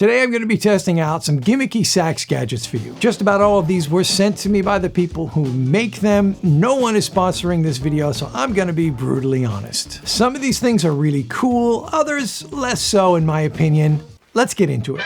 Today I'm going to be testing out some gimmicky sax gadgets for you. Just about all of these were sent to me by the people who make them. No one is sponsoring this video, so I'm going to be brutally honest. Some of these things are really cool, others less so in my opinion. Let's get into it.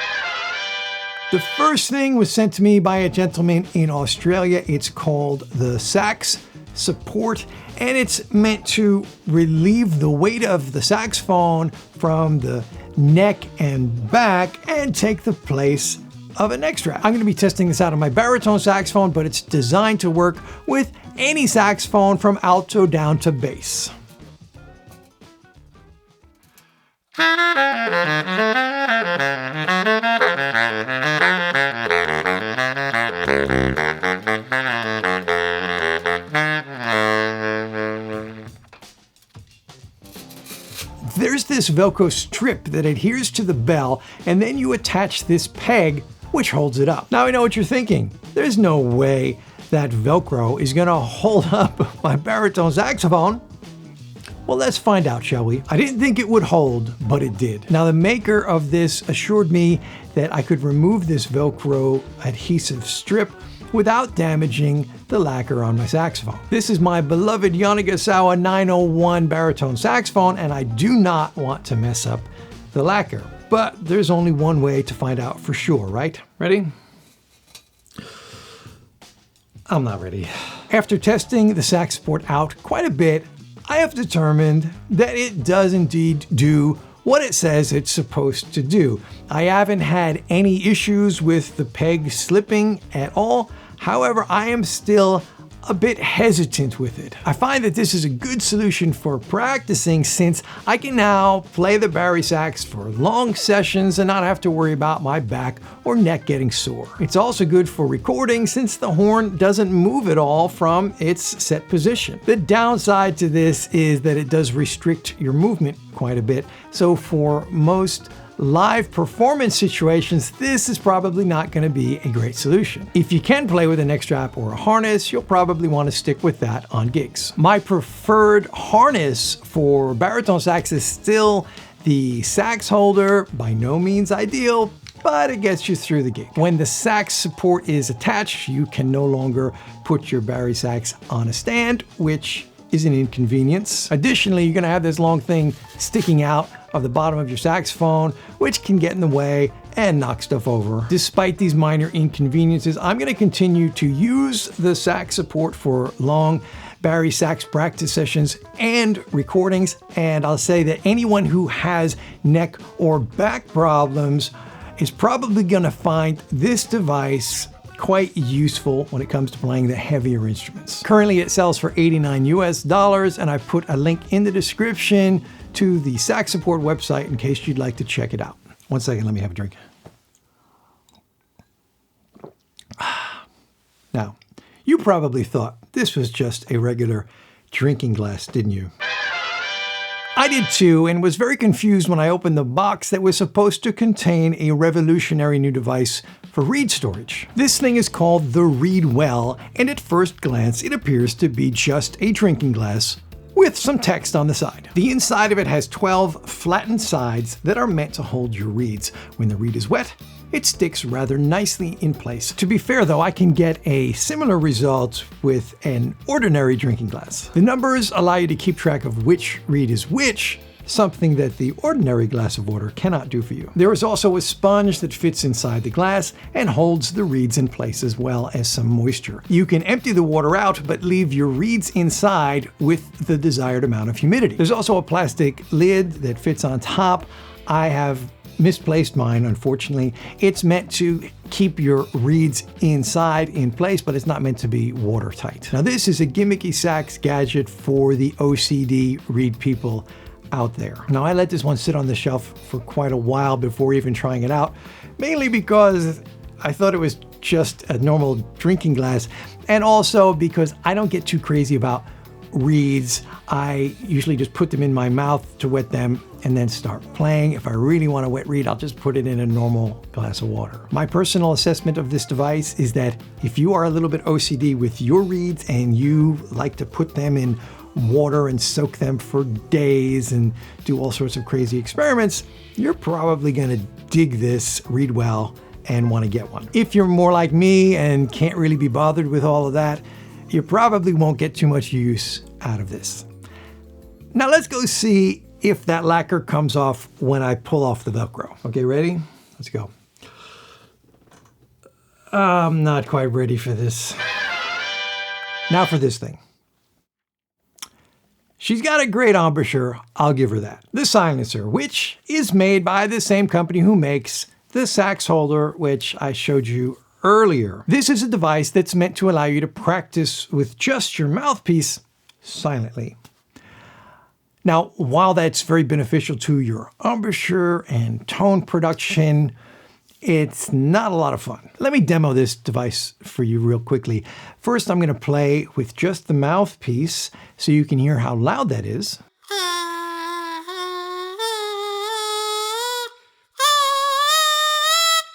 The first thing was sent to me by a gentleman in Australia. It's called the Sax Support, and it's meant to relieve the weight of the saxophone from the neck and back and take the place of a neck strap. I'm going to be testing this out on my baritone saxophone, but it's designed to work with any saxophone from alto down to bass. There's this Velcro strip that adheres to the bell, and then you attach this peg which holds it up. Now I know what you're thinking. There's no way that Velcro is going to hold up my baritone saxophone. Well, let's find out, shall we? I didn't think it would hold, but it did. Now, the maker of this assured me that I could remove this Velcro adhesive strip without damaging the lacquer on my saxophone. This is my beloved Yanagisawa 901 baritone saxophone, and I do not want to mess up the lacquer. But there's only one way to find out for sure, right? Ready? I'm not ready. After testing the Sax Support out quite a bit, I have determined that it does indeed do what it says it's supposed to do. I haven't had any issues with the peg slipping at all. However, I am still a bit hesitant with it. I find that this is a good solution for practicing, since I can now play the bari sax for long sessions and not have to worry about my back or neck getting sore. It's also good for recording, since the horn doesn't move at all from its set position. The downside to this is that it does restrict your movement quite a bit, so for most live performance situations, this is probably not going to be a great solution. If you can play with a neck strap or a harness, you'll probably want to stick with that on gigs. My preferred harness for baritone sax is still the sax holder. By no means ideal, but it gets you through the gig. When the Sax Support is attached, you can no longer put your bari sax on a stand, which is an inconvenience. Additionally, you're going to have this long thing sticking out of the bottom of your saxophone, which can get in the way and knock stuff over. Despite these minor inconveniences, I'm going to continue to use the Sax Support for long bari sax practice sessions and recordings, and I'll say that anyone who has neck or back problems is probably going to find this device quite useful when it comes to playing the heavier instruments. Currently it sells for $89 US, and I put a link in the description to the Sax Support website in case you'd like to check it out. One second, let me have a drink. Now, you probably thought this was just a regular drinking glass, didn't you? I did too, and was very confused when I opened the box that was supposed to contain a revolutionary new device for reed storage. This thing is called the Readwell, and at first glance it appears to be just a drinking glass with some text on the side. The inside of it has 12 flattened sides that are meant to hold your reeds. When the reed is wet, it sticks rather nicely in place. To be fair though, I can get a similar result with an ordinary drinking glass. The numbers allow you to keep track of which reed is which, something that the ordinary glass of water cannot do for you. There is also a sponge that fits inside the glass and holds the reeds in place, as well as some moisture. You can empty the water out, but leave your reeds inside with the desired amount of humidity. There's also a plastic lid that fits on top. I have misplaced mine, unfortunately. It's meant to keep your reeds inside in place, but it's not meant to be watertight. Now, this is a gimmicky sax gadget for the OCD reed people out there. Now, I let this one sit on the shelf for quite a while before even trying it out, mainly because I thought it was just a normal drinking glass, and also because I don't get too crazy about reeds. I usually just put them in my mouth to wet them and then start playing. If I really want a wet reed, I'll just put it in a normal glass of water. My personal assessment of this device is that if you are a little bit OCD with your reeds and you like to put them in water and soak them for days and do all sorts of crazy experiments, you're probably gonna dig this Readwell and want to get one. If you're more like me and can't really be bothered with all of that, you probably won't get too much use out of this. Now let's go see if that lacquer comes off when I pull off the Velcro. Okay, ready? Let's go. I'm not quite ready for this. Now for this thing. She's got a great embouchure, I'll give her that. The silencer, which is made by the same company who makes the sax holder, which I showed you earlier. This is a device that's meant to allow you to practice with just your mouthpiece silently. Now, while that's very beneficial to your embouchure and tone production, it's not a lot of fun. Let me demo this device for you real quickly. First, I'm going to play with just the mouthpiece so you can hear how loud that is.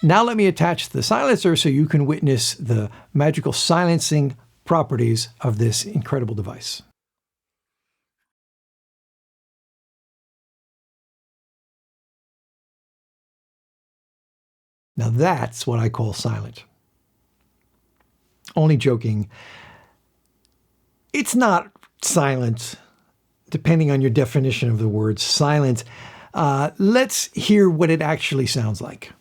Now let me attach the silencer so you can witness the magical silencing properties of this incredible device. Now that's what I call silent. Only joking. It's not silent, depending on your definition of the word silent. Let's hear what it actually sounds like.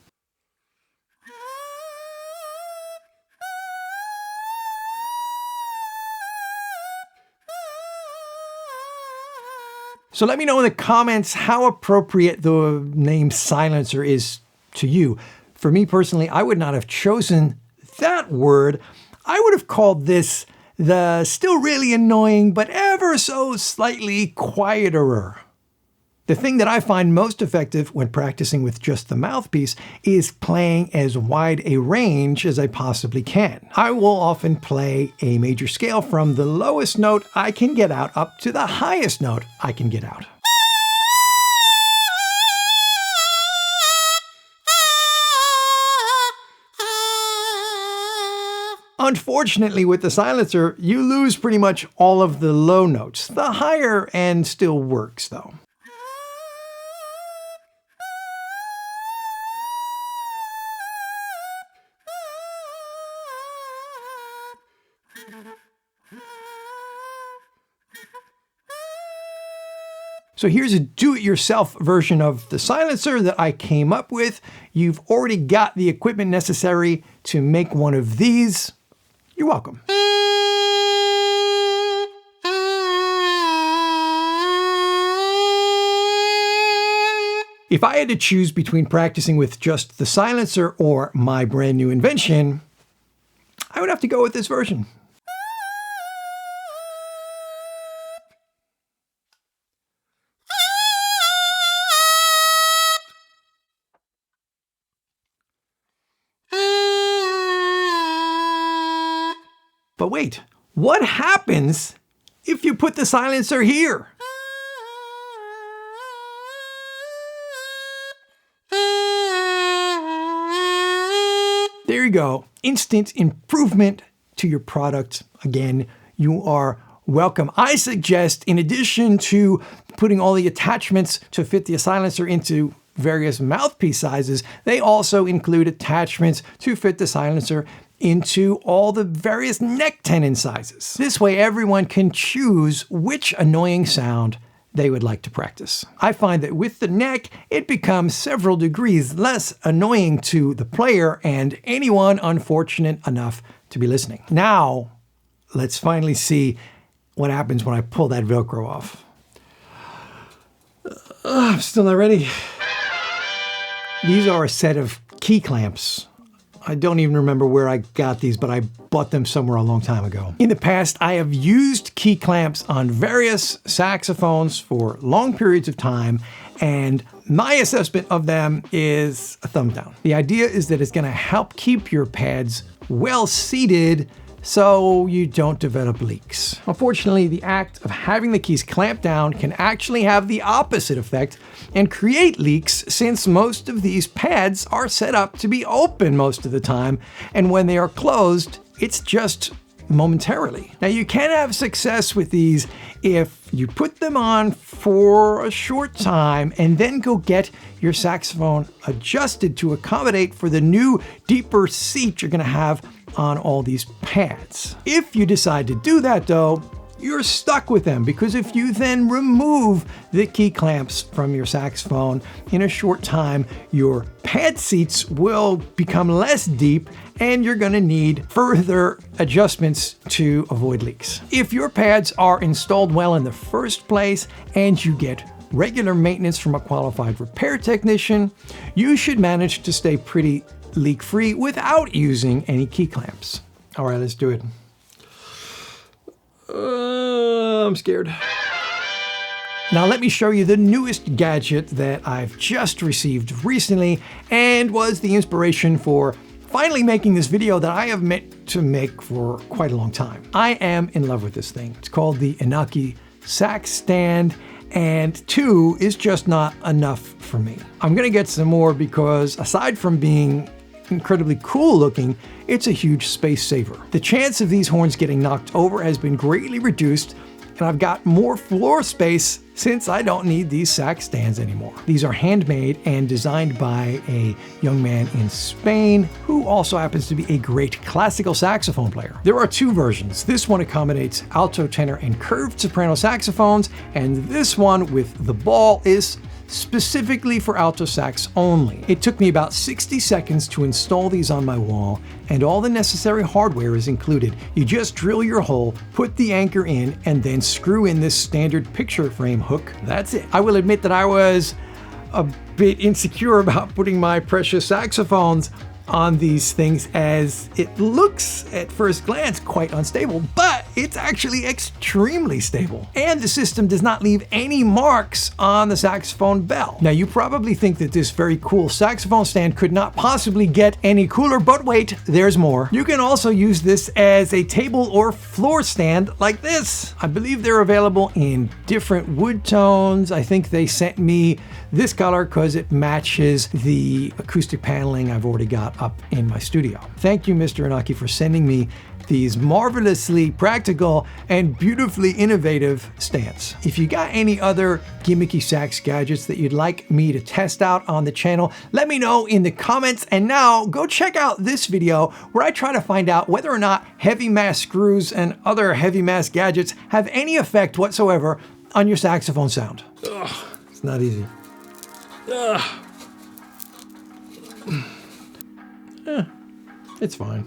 So let me know in the comments how appropriate the name silencer is to you. For me personally, I would not have chosen that word. I would have called this the still really annoying, but ever so slightly quieterer. The thing that I find most effective when practicing with just the mouthpiece is playing as wide a range as I possibly can. I will often play a major scale from the lowest note I can get out up to the highest note I can get out. Unfortunately, with the silencer, you lose pretty much all of the low notes. The higher end still works, though. So here's a do-it-yourself version of the silencer that I came up with. You've already got the equipment necessary to make one of these. You're welcome. If I had to choose between practicing with just the silencer or my brand new invention, I would have to go with this version. But wait, what happens if you put the silencer here? There you go. Instant improvement to your product. Again, you are welcome. I suggest, in addition to putting all the attachments to fit the silencer into various mouthpiece sizes, they also include attachments to fit the silencer into all the various neck tenon sizes. This way everyone can choose which annoying sound they would like to practice. I find that with the neck, it becomes several degrees less annoying to the player and anyone unfortunate enough to be listening. Now, let's finally see what happens when I pull that Velcro off. I'm still not ready. These are a set of key clamps. I don't even remember where I got these, but I bought them somewhere a long time ago. In the past, I have used key clamps on various saxophones for long periods of time, and my assessment of them is a thumb down. The idea is that it's going to help keep your pads well seated so you don't develop leaks. Unfortunately, the act of having the keys clamped down can actually have the opposite effect and create leaks, since most of these pads are set up to be open most of the time, and when they are closed, it's just momentarily. Now you can have success with these if you put them on for a short time and then go get your saxophone adjusted to accommodate for the new, deeper seat you're going to have on all these pads. If you decide to do that though, you're stuck with them, because if you then remove the key clamps from your saxophone in a short time, your pad seats will become less deep and you're going to need further adjustments to avoid leaks. If your pads are installed well in the first place and you get regular maintenance from a qualified repair technician, you should manage to stay pretty leak-free without using any key clamps. All right, let's do it. I'm scared. Now let me show you the newest gadget that I've just received recently and was the inspiration for finally making this video that I have meant to make for quite a long time. I am in love with this thing. It's called the Anaki sax stand, and 2 is just not enough for me. I'm gonna get some more because aside from being incredibly cool looking, it's a huge space saver. The chance of these horns getting knocked over has been greatly reduced, and I've got more floor space since I don't need these sax stands anymore. These are handmade and designed by a young man in Spain who also happens to be a great classical saxophone player. There are 2 versions. This one accommodates alto, tenor, and curved soprano saxophones, and this one with the ball is specifically for alto sax only. It took me about 60 seconds to install these on my wall, and all the necessary hardware is included. You just drill your hole, put the anchor in, and then screw in this standard picture frame hook. That's it. I will admit that I was a bit insecure about putting my precious saxophones on these things, as it looks at first glance quite unstable, but it's actually extremely stable. And the system does not leave any marks on the saxophone bell. Now you probably think that this very cool saxophone stand could not possibly get any cooler, but wait, there's more. You can also use this as a table or floor stand like this. I believe they're available in different wood tones. I think they sent me this color because it matches the acoustic paneling I've already got up in my studio. Thank you, Mr. Anaki, for sending me these marvelously practical and beautifully innovative stands. If you got any other gimmicky sax gadgets that you'd like me to test out on the channel, let me know in the comments. And now go check out this video where I try to find out whether or not heavy mass screws and other heavy mass gadgets have any effect whatsoever on your saxophone sound. Ugh, it's not easy. Ugh. It's fine.